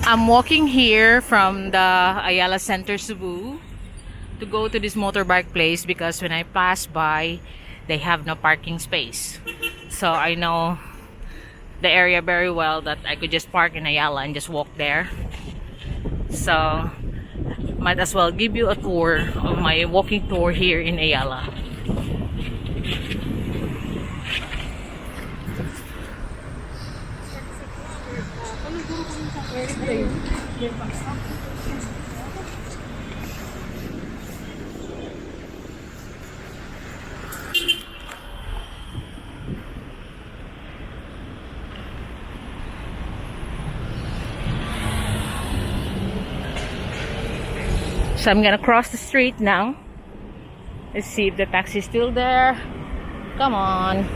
I'm walking here from the Ayala Center, Cebu, to go to this motorbike place because when I pass by, they have no parking space. So I know the area very well that I could just park in Ayala and just walk there. So might as well give you a tour of my walking tour here in Ayala. So I'm gonna cross the street now. Let's see if the taxi is still there. Come on.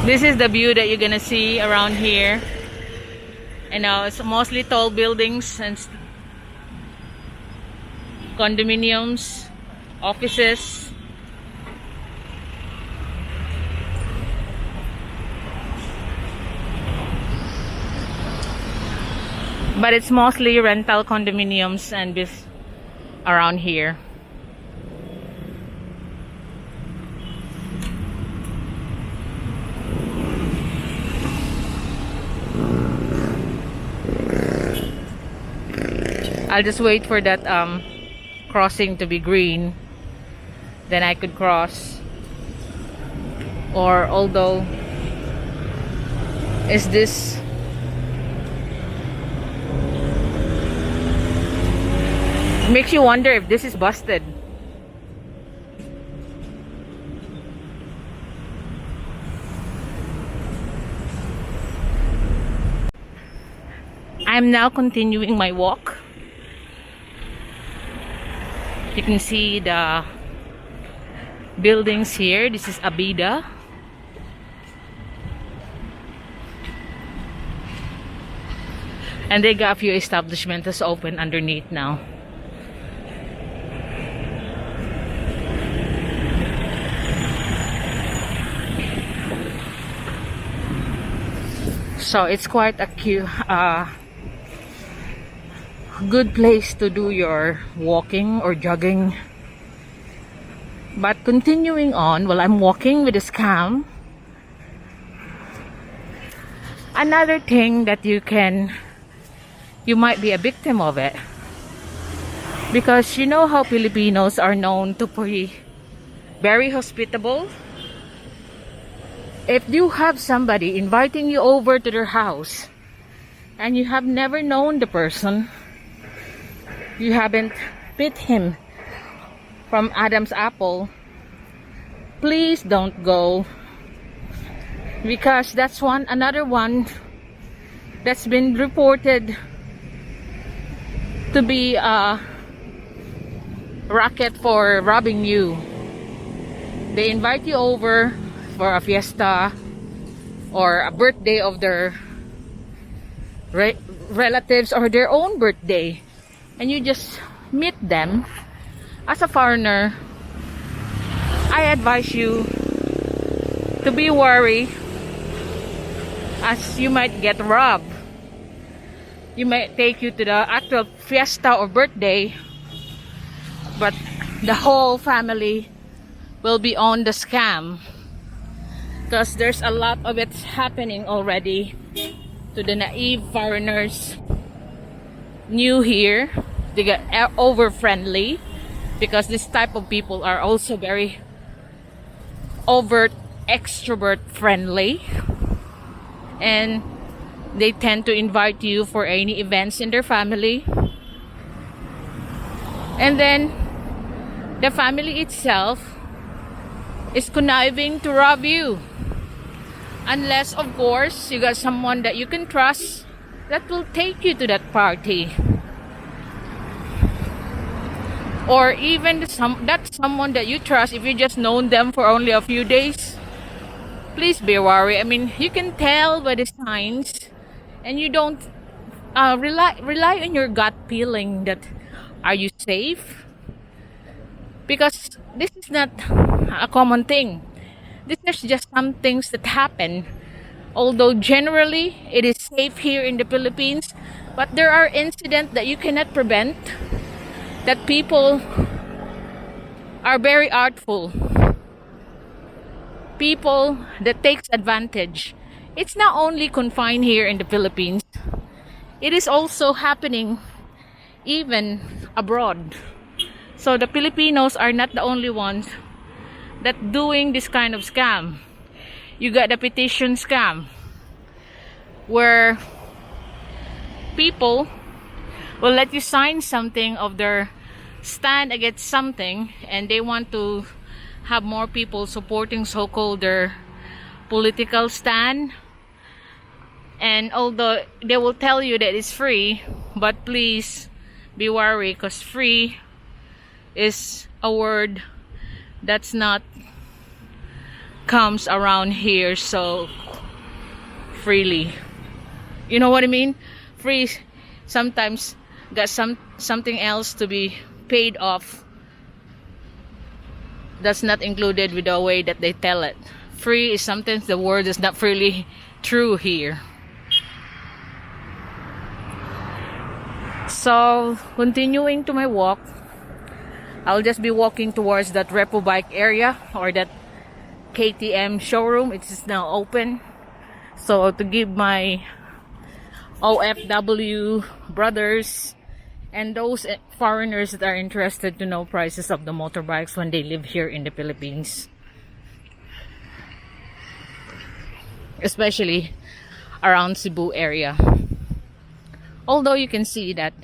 This is the view that you're gonna see around here. And now it's mostly tall buildings and condominiums, offices. But it's mostly rental condominiums and this around here. I'll just wait for that crossing to be green, then I could cross. Or although is this makes you wonder if this is busted. I'm now continuing my walk. You can see the buildings here. This is Abida. And they got a few establishments that's open underneath now. So it's quite a cute, good place to do your walking or jogging. But continuing on while I'm walking with a scam, another thing that you might be a victim of it, because you know how Filipinos are known to be very hospitable. If you have somebody inviting you over to their house and you have never known the person, you haven't picked him from Adam's apple, please don't go, because that's another one that's been reported to be a racket for robbing you. They invite you over for a fiesta or a birthday of their relatives or their own birthday, and you just meet them. As a foreigner, I advise you to be wary, as you might get robbed. You might take you to the actual fiesta or birthday, but the whole family will be on the scam, because there's a lot of it happening already to the naive foreigners new here. They get over friendly, because this type of people are also very overt extrovert friendly, and they tend to invite you for any events in their family. And then the family itself is conniving to rob you, unless of course you got someone that you can trust that will take you to that party. or even someone that you trust, if you just known them for only a few days, please be wary. I mean, you can tell by the signs, and you don't rely on your gut feeling that are you safe, because this is not a common thing. This is just some things that happen. Although generally it is safe here in the Philippines, but there are incidents that you cannot prevent, that people are very artful, people that takes advantage. It's not only confined here in the Philippines, it is also happening even abroad. So the Filipinos are not the only ones that doing this kind of scam. You got the petition scam, where people will let you sign something of their stand against something, and they want to have more people supporting so-called their political stand. And although they will tell you that it's free, but please be wary, because free is a word that's not comes around here so freely. You know what I mean? Free sometimes got something else to be paid off that's not included with the way that they tell it. Free is sometimes the word is not really true here. So continuing to my walk, I'll just be walking towards that Repo Bike area, or that KTM showroom. It is now open. So to give my OFW brothers and those foreigners that are interested to know prices of the motorbikes when they live here in the Philippines, especially around Cebu area. Although you can see that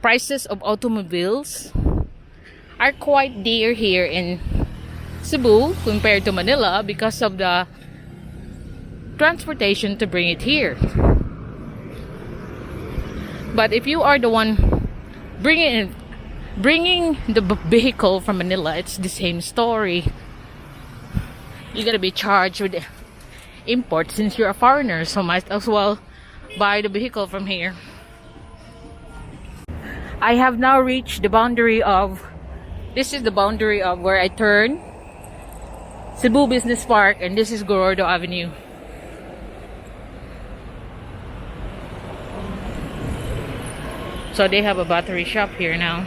prices of automobiles are quite dear here in Cebu compared to Manila because of the transportation to bring it here. But if you are the one bringing the vehicle from Manila, it's the same story. You gotta be charged with import since you're a foreigner, so might as well buy the vehicle from here. I have now reached the boundary of, this is the boundary of where I turn, Cebu Business Park, and this is Gorordo Avenue. So they have a battery shop here now.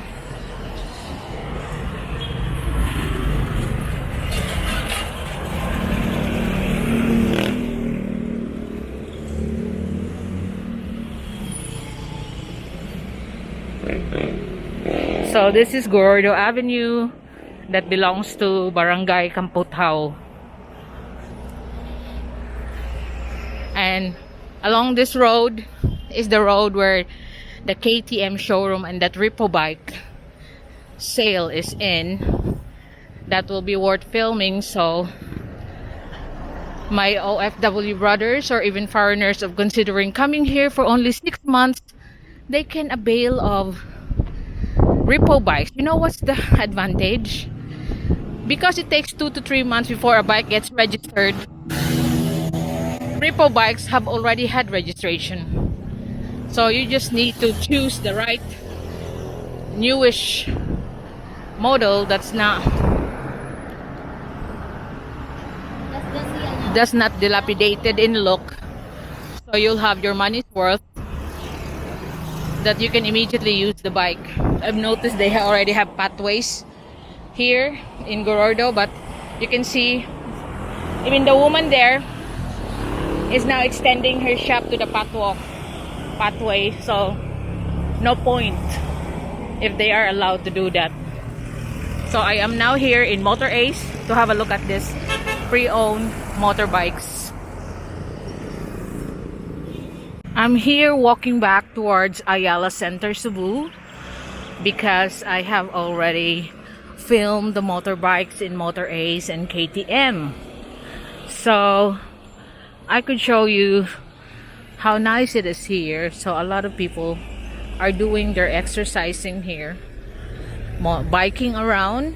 So this is Gorordo Avenue that belongs to Barangay Camputao. And along this road is the road where the KTM showroom and that Repo Bike sale is in. That will be worth filming, so my OFW brothers or even foreigners of considering coming here for only 6 months, they can avail of Repo Bikes. You know what's the advantage? Because it takes 2 to 3 months before a bike gets registered, Repo Bikes have already had registration. So you just need to choose the right newish model that's not dilapidated in look, so you'll have your money's worth, that you can immediately use the bike. I've noticed they already have pathways here in Gorordo, but you can see even the woman there is now extending her shop to the pathway, so no point if they are allowed to do that. So I am now here in Motor Ace to have a look at this pre-owned motorbikes. I'm here walking back towards Ayala Center, Cebu, because I have already filmed the motorbikes in Motor Ace and KTM. So I could show you how nice it is here. So a lot of people are doing their exercising here, biking around,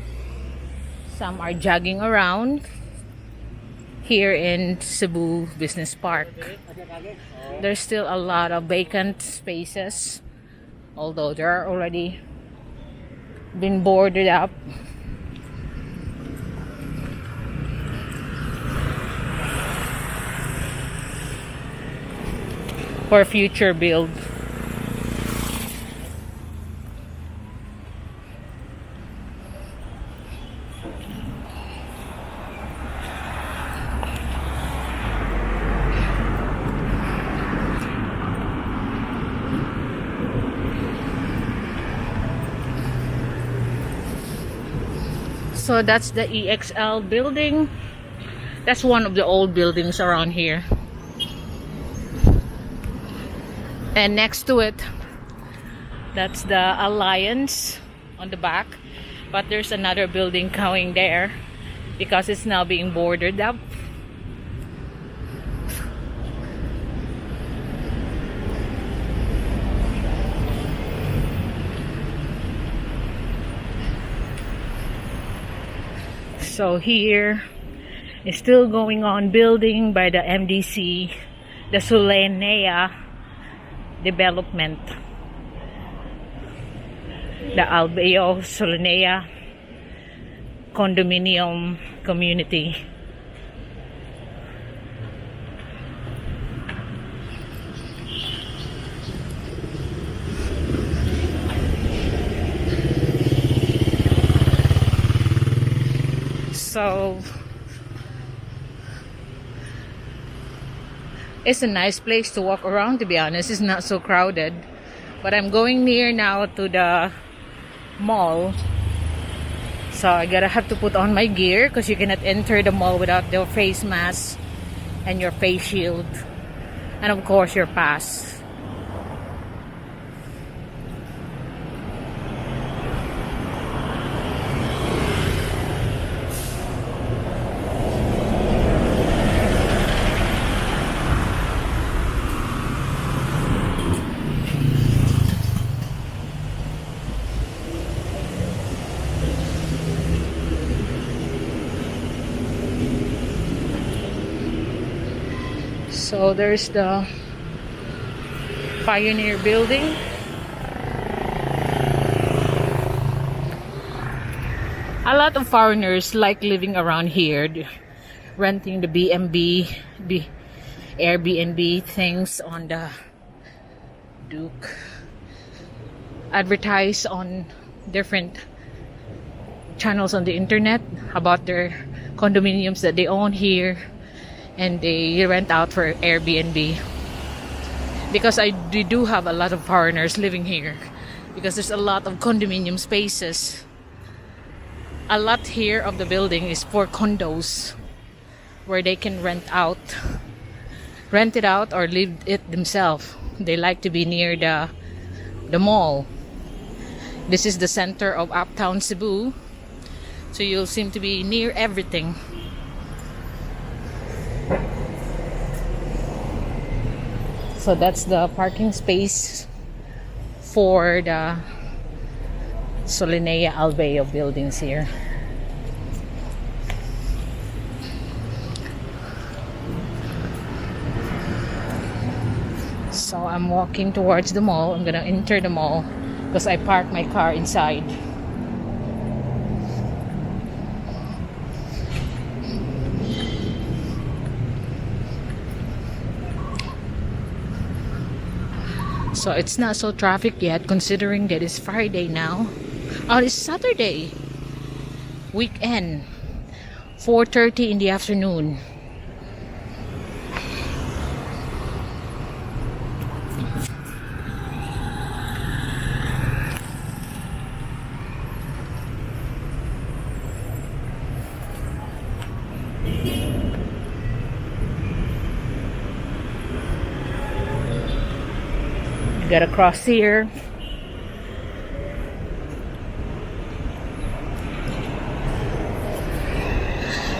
some are jogging around. here in Cebu Business Park. There's still a lot of vacant spaces, although there are already been boarded up. For future build. So that's the EXL building. That's one of the old buildings around here. And next to it, that's the Alliance on the back. But there's another building going there because it's now being boarded up. So here is still going on building by the MDC, the Solenea development, the Albeo Solenea condominium community. So it's a nice place to walk around, to be honest. It's not so crowded. But I'm going near now to the mall. So I gotta have to put on my gear because you cannot enter the mall without your face mask and your face shield. And of course your pass. So there's the Pioneer building. A lot of foreigners like living around here, renting the Airbnb things on the Duke. Advertise on different channels on the internet about their condominiums that they own here. And they rent out for Airbnb because we do have a lot of foreigners living here because there's a lot of condominium spaces. A lot here of the building is for condos where they can rent it out or live it themselves. They like to be near the mall. This is the center of uptown Cebu, so you'll seem to be near everything. So that's the parking space for the Solenea Albeo buildings here. So I'm walking towards the mall. I'm gonna enter the mall because I parked my car inside. So it's not so traffic yet considering that it's Friday now. Oh, it's Saturday. Weekend. 4:30 in the afternoon. Gotta cross here.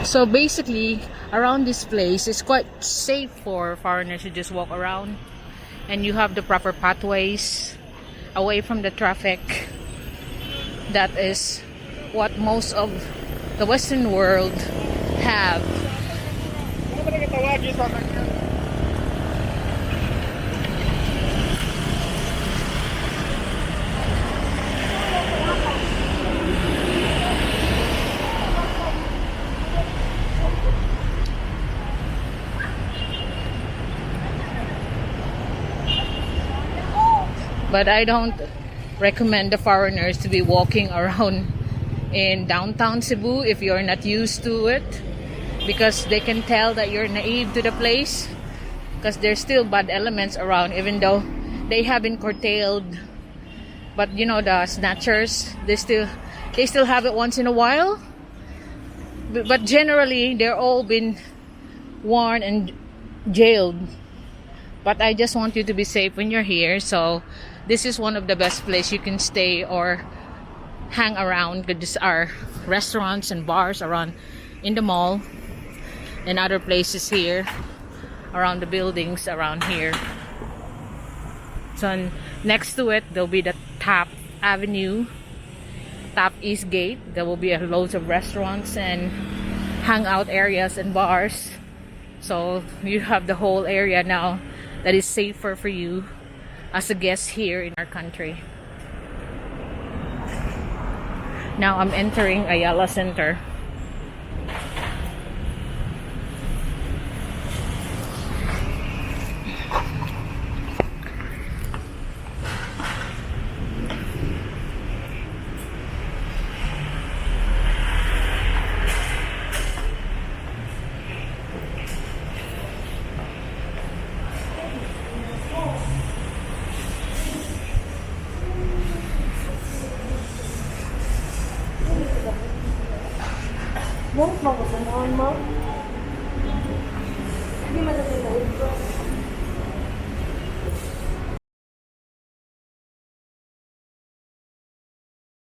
So basically around this place it's quite safe for foreigners to just walk around, and you have the proper pathways away from the traffic. That is what most of the Western world have. tawagin sa kanya. But I don't recommend the foreigners to be walking around in downtown Cebu if you're not used to it, because they can tell that you're naive to the place, because there's still bad elements around, even though they have been curtailed. But you know, the snatchers, they still have it once in a while, but generally they're all been warned and jailed. But I just want you to be safe when you're here, so this is one of the best places you can stay or hang around. These are restaurants and bars around in the mall and other places here around the buildings around here. So next to it, there'll be the Top Avenue, Top East Gate. There will be loads of restaurants and hangout areas and bars. So you have the whole area now that is safer for you as a guest here in our country. Now I'm entering Ayala Center. Mong mo, gusto mo, Mong? Hindi madali.